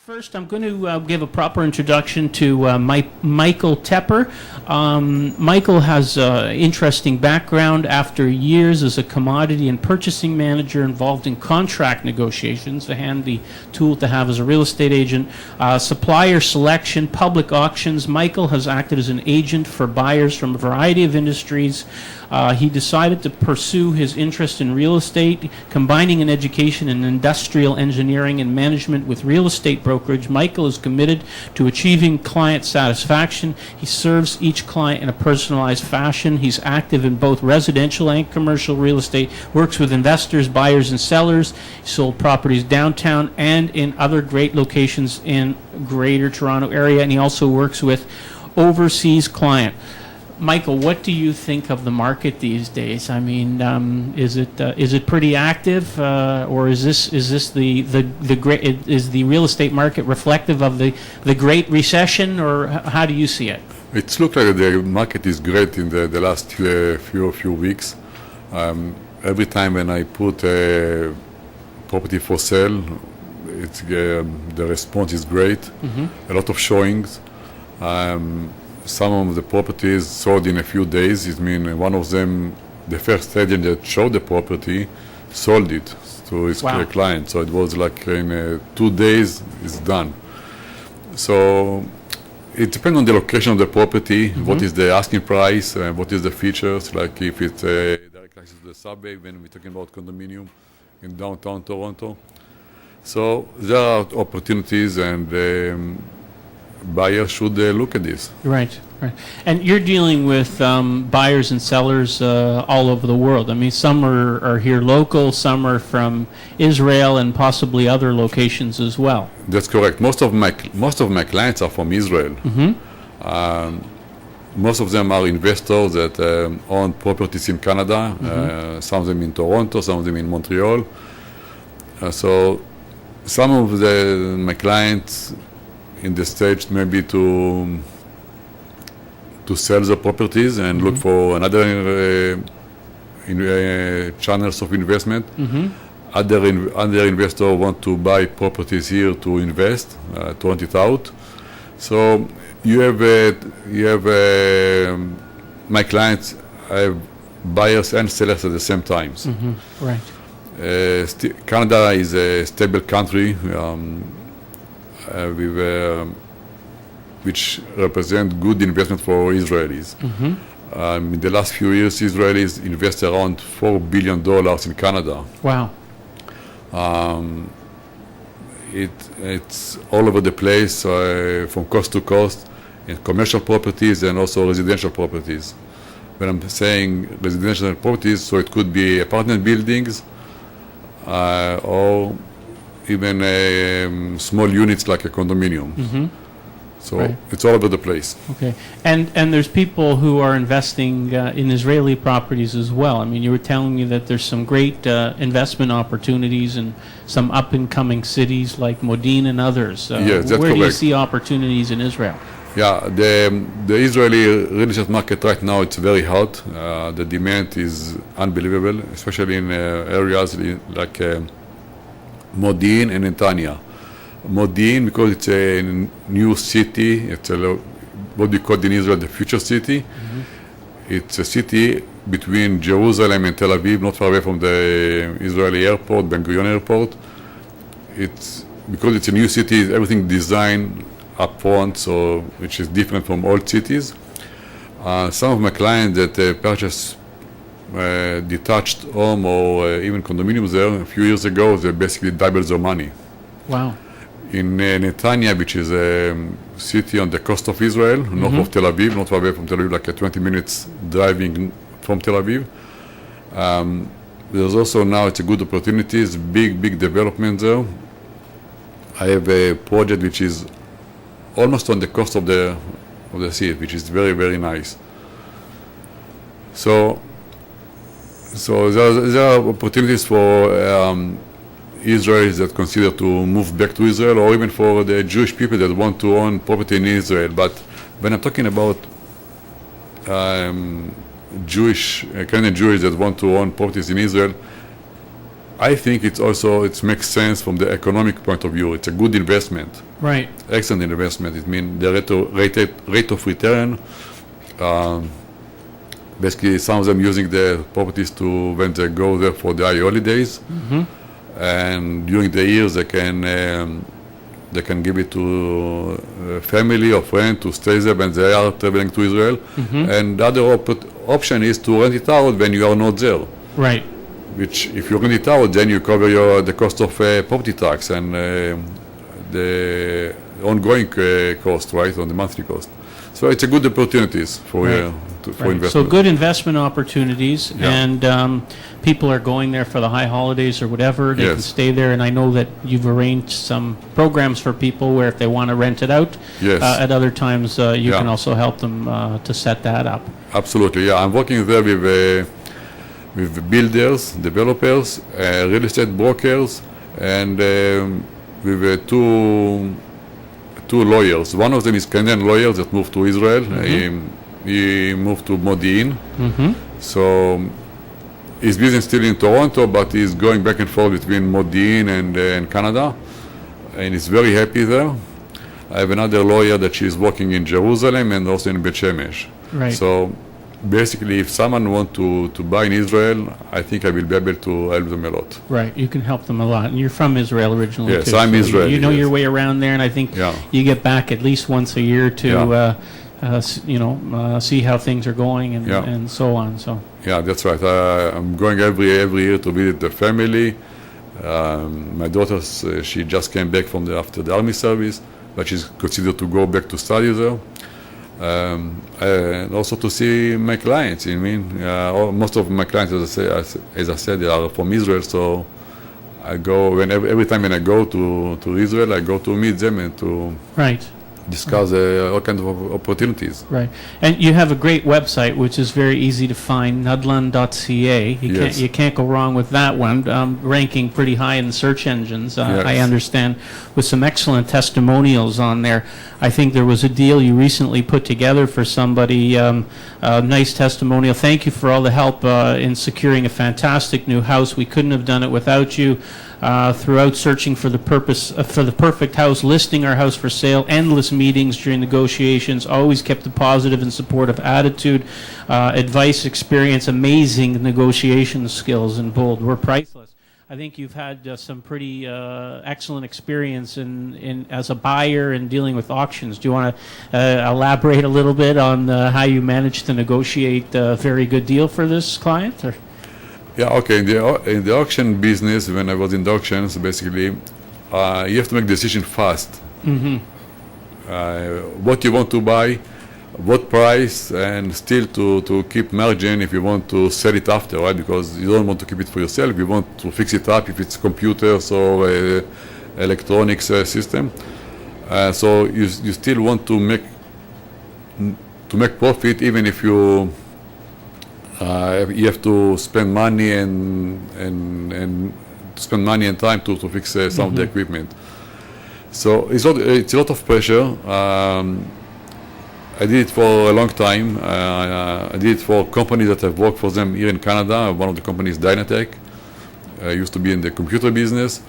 First, I'm going to give a proper introduction to Michael Tepper. Michael has an interesting background after years as a commodity and purchasing manager involved in contract negotiations, a handy tool to have as a real estate agent, supplier selection, public auctions. Michael has acted as an agent for buyers from a variety of industries. He decided to pursue his interest in real estate, combining an education in industrial engineering and management with real estate brokerage. Michael is committed to achieving client satisfaction. He serves each client in a personalized fashion. He's active in both residential and commercial real estate, works with investors, buyers, and sellers. He sold properties downtown and in other great locations in Greater Toronto area, and he also works with overseas client. Michael, what do you think of the market these days? I mean, is it pretty active, or is the real estate market reflective of the Great Recession, or how do you see it? It's looked like the market is great in the last few weeks. Every time when I put a property for sale, the response is great. Mm-hmm. A lot of showings. Some of the properties sold in a few days. It means one of them, the first agent that showed the property, sold it to his client. So it was like in 2 days, it's done. So it depends on the location of the property, mm-hmm. What is the asking price, what is the features, like if it's a direct access to the subway, when we're talking about condominium in downtown Toronto. So there are opportunities, and buyers should look at this. Right. And you're dealing with buyers and sellers all over the world. I mean, some are here local, some are from Israel, and possibly other locations as well. That's correct. Most of my clients are from Israel. Mm-hmm. Most of them are investors that own properties in Canada. Mm-hmm. Some of them in Toronto, some of them in Montreal. So some of my clients in the stage maybe to sell the properties and mm-hmm. look for another channels of investment. Mm-hmm. Other investors want to buy properties here to invest, to rent it out. So you have my clients have buyers and sellers at the same times. Mm-hmm. Right. Canada is a stable country. Which represent good investment for Israelis. Mm-hmm. In the last few years, Israelis invest around $4 billion in Canada. Wow. It's all over the place, from coast to coast, in commercial properties and also residential properties. When I'm saying residential properties, so it could be apartment buildings or even small units like a condominium. Mm-hmm. So right. It's all over the place. Okay, and there's people who are investing in Israeli properties as well. I mean, you were telling me that there's some great investment opportunities in some up-and-coming cities like Modin and others. Yes, that's where correct. Do you see opportunities in Israel? Yeah, the Israeli real estate market right now, it's very hot. The demand is unbelievable, especially in areas like Modin and Netanya. Modin, because it's a new city, it's what we call in Israel the future city. Mm-hmm. It's a city between Jerusalem and Tel Aviv, not far away from the Israeli airport, Ben Gurion airport. It's because it's a new city, everything designed up front, so which is different from old cities. Some of my clients that purchased detached home or even condominiums there a few years ago, they basically doubled their money. Wow. In Netanya, which is a city on the coast of Israel, mm-hmm. north of Tel Aviv, not far away from Tel Aviv, like 20 minutes driving from Tel Aviv. There's also now, it's a good opportunities, big development there. I have a project which is almost on the coast of the sea, which is very, very nice. So there are opportunities for Israelis that consider to move back to Israel, or even for the Jewish people that want to own property in Israel. But when I'm talking about Canadian Jews that want to own properties in Israel, I think it makes sense from the economic point of view. It's a good investment, Right. excellent investment. It means the rate of return. Basically, some of them using the properties to when they go there for the high holidays, and during the years they can give it to family or friend to stay there when they are traveling to Israel. And the other option is to rent it out when you are not there. Right. Which, if you rent it out, then you cover the cost of property tax and the ongoing cost, right, on the monthly cost. So it's a good opportunities for Right. for Right. investment. So good investment opportunities, Yeah. and people are going there for the high holidays or whatever. They can Yes. stay there, and I know that you've arranged some programs for people where if they want to rent it out, Yes. at other times you Yeah. can also help them to set that up. Absolutely, yeah. I'm working there with builders, developers, real estate brokers, and with two lawyers. One of them is Canadian lawyer that moved to Israel. He moved to Modi'in. So his business still in Toronto, but he's going back and forth between Modi'in and Canada, and he's very happy there. I have another lawyer that she's working in Jerusalem and also in Bet Shemesh. Right. So basically, if someone wants to buy in Israel, I think I will be able to help them a lot. Right, you can help them a lot. And you're from Israel originally, Yes, too. I'm so Israeli, You know yes. your way around there, and I think Yeah. you get back at least once a year to, Yeah. see how things are going and, Yeah. and so on. So Yeah, that's right. I'm going every year to visit the family. My daughter, she just came back after the army service, but she's considered to go back to study there. And also to see my clients. I mean, most of my clients, as I said, they are from Israel. So I go every time when I go to Israel, I go to meet them and to right. discuss all kinds of opportunities. Right, and you have a great website which is very easy to find, nudlan.ca. Yes. You can't go wrong with that one. Ranking pretty high in the search engines, Yes. I understand, with some excellent testimonials on there. I think there was a deal you recently put together for somebody, a nice testimonial. Thank you for all the help in securing a fantastic new house. We couldn't have done it without you. Throughout searching for the perfect house, listing our house for sale, endless meetings during negotiations, always kept a positive and supportive attitude, advice, experience, amazing negotiation skills, and bold. We're priceless. I think you've had some pretty excellent experience in as a buyer and dealing with auctions. Do you want to elaborate a little bit on how you managed to negotiate a very good deal for this client? Or? Yeah, okay. In the auction business, when I was in the auctions, basically, you have to make decision fast. What you want to buy, what price, and still to keep margin if you want to sell it after, right? Because you don't want to keep it for yourself. You want to fix it up if it's computers or electronics system. So you still want to make profit even if you have to spend money and spend money and time to fix some of the equipment. So it's a lot of pressure. I did it for a long time. I did it for companies that I've worked for them here in Canada. One of the companies, Dynatech, used to be in the computer business.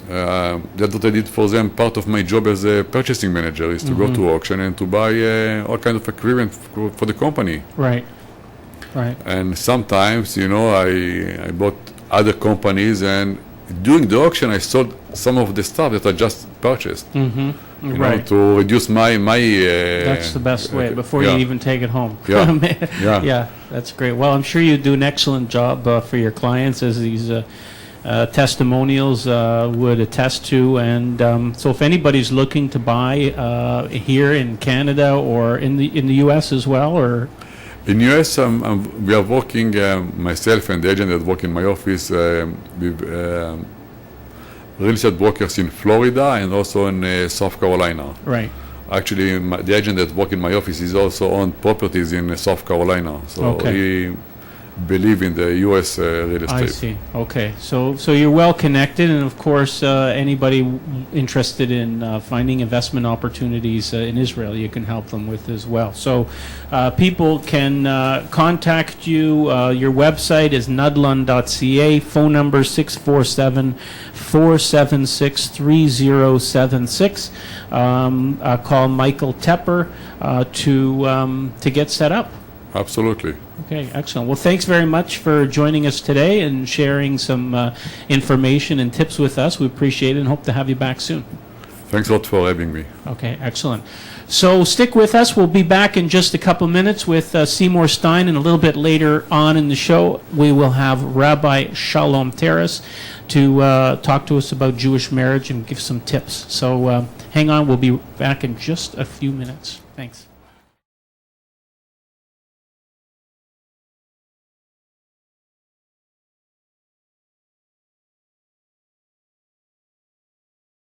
That's what I did for them. Part of my job as a purchasing manager is to go to auction and to buy all kinds of equipment for the company. Right. Right. And sometimes, I bought other companies, and during the auction, I sold some of the stuff that I just purchased. Right. To reduce my. That's the best way before you even take it home. Yeah. Yeah, that's great. Well, I'm sure you do an excellent job for your clients, as these testimonials would attest to. And so, if anybody's looking to buy here in Canada or in the U.S. as well, or in U.S., we are working, myself and the agent that work in my office, with real estate brokers in Florida and also in South Carolina. Right. Actually, the agent that work in my office is also on properties in South Carolina. So Okay. he believe in the U.S. Real estate. I see. Okay. So you're well connected, and of course, anybody interested in finding investment opportunities in Israel, you can help them with as well. So people can contact you. Your website is nudlun.ca. Phone number 647-476-3076. Call Michael Tepper to get set up. Absolutely. Okay, excellent. Well, thanks very much for joining us today and sharing some information and tips with us. We appreciate it and hope to have you back soon. Thanks a lot for having me. Okay, excellent. So stick with us. We'll be back in just a couple minutes with Seymour Stein, and a little bit later on in the show, we will have Rabbi Shalom Terrace to talk to us about Jewish marriage and give some tips. So hang on. We'll be back in just a few minutes. Thanks.